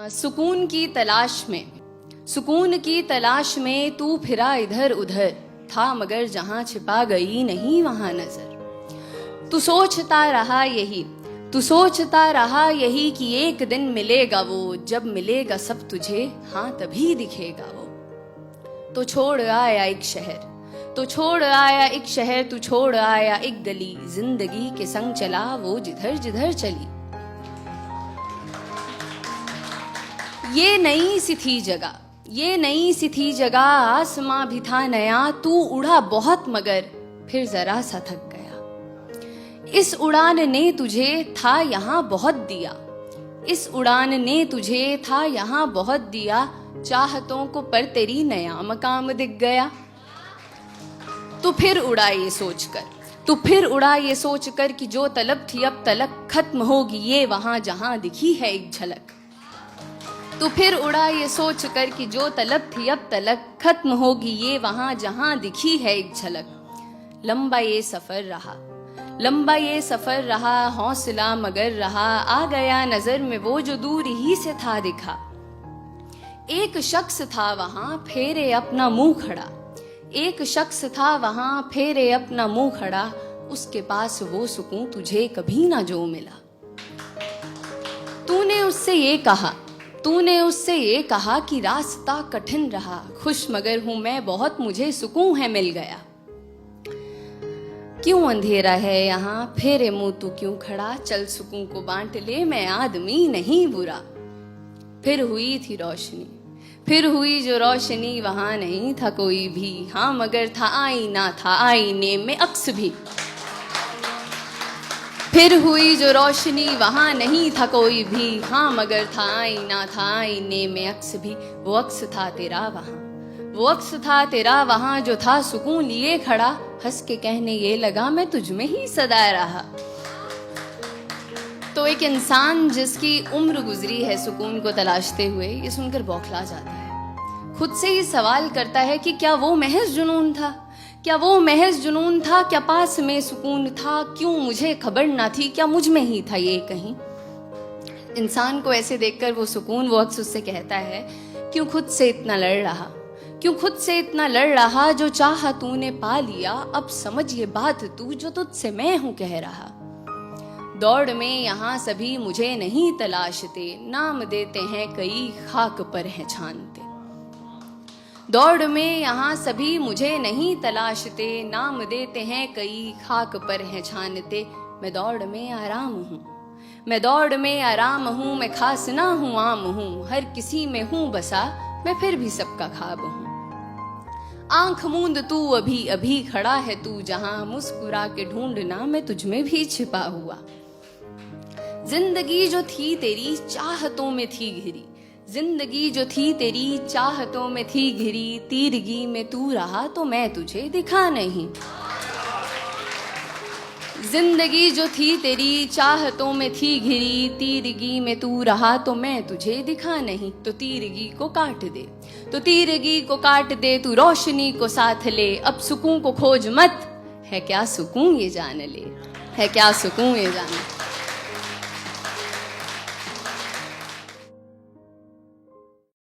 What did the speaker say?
सुकून की तलाश में तू फिरा इधर उधर, था मगर जहां छिपा गई नहीं वहां नजर। तू सोचता रहा यही कि एक दिन मिलेगा वो, जब मिलेगा सब तुझे हाँ तभी दिखेगा वो। तो छोड़ आया एक शहर, तू छोड़ आया एक गली, जिंदगी के संग चला वो जिधर जिधर चली। ये नई सी थी जगह, आसमां भी था नया, तू उड़ा बहुत मगर फिर जरा सा थक गया। इस उड़ान ने तुझे था यहाँ बहुत दिया, चाहतों को पर तेरी नया मकाम दिख गया। तू फिर उड़ा ये सोचकर कि जो तलब थी अब तलक खत्म होगी ये वहां जहां दिखी है एक झलक। तू फिर उड़ा ये सोचकर कि जो तलब थी अब तलक खत्म होगी ये वहां जहां दिखी है एक झलक। लंबा ये सफर रहा, हौसला मगर रहा, आ गया नजर में वो जो दूर ही से था दिखा। एक शख्स था वहां फेरे अपना मुंह खड़ा, उसके पास वो सुकून तुझे कभी ना जो मिला। तूने उससे ये कहा कि रास्ता कठिन रहा, खुश मगर हूं मैं बहुत, मुझे सुकून है मिल गया। क्यों अंधेरा है यहाँ, फेरे मुंह तू क्यों खड़ा, चल सुकून को बांट ले, मैं आदमी नहीं बुरा। फिर हुई जो रोशनी, वहां नहीं था कोई भी, हाँ मगर था आईना, था आईने में अक्स भी। फिर हुई जो रोशनी, वहां नहीं था कोई भी, हाँ मगर था आईना, था आईने में अक्स भी। वो अक्स था तेरा वहां जो था सुकून लिए खड़ा, हंस के कहने ये लगा मैं तुझ में ही सदा रहा। तो एक इंसान जिसकी उम्र गुजरी है सुकून को तलाशते हुए, ये सुनकर बौखला जाता है। खुद से ही सवाल करता है कि क्या वो महज जुनून था, क्या पास में सुकून था, क्यों मुझे खबर ना थी, क्या मुझ में ही था ये कहीं। इंसान को ऐसे देखकर वो अक्स उससे कहता है, क्यों खुद से इतना लड़ रहा, जो चाहा तूने पा लिया, अब समझ ये बात तू जो तुझसे मैं हूं कह रहा। दौड़ में यहाँ सभी मुझे नहीं तलाशते, नाम देते हैं कई खाक पर हैं छानते। दौड़ में यहाँ सभी मुझे नहीं तलाशते, नाम देते हैं कई खाक पर हैं छानते। मैं दौड़ में आराम हूँ, मैं खास ना हूँ आम हूँ, हर किसी में हूँ बसा, मैं फिर भी सबका ख्वाब हूँ। आंख मूंद तू अभी खड़ा है तू जहां, मुस्कुरा के ढूंढना मैं तुझ में भी छिपा हुआ। जिंदगी जो थी तेरी चाहतों में थी घिरी, तीरगी में तू रहा तो मैं तुझे दिखा नहीं। जिंदगी जो थी तेरी चाहतों में थी घिरी, तीरगी में तू रहा तो मैं तुझे दिखा नहीं। तो तीरगी को काट दे तू रोशनी को साथ ले, अब सुकून को खोज मत, है क्या सुकून ये जान ले।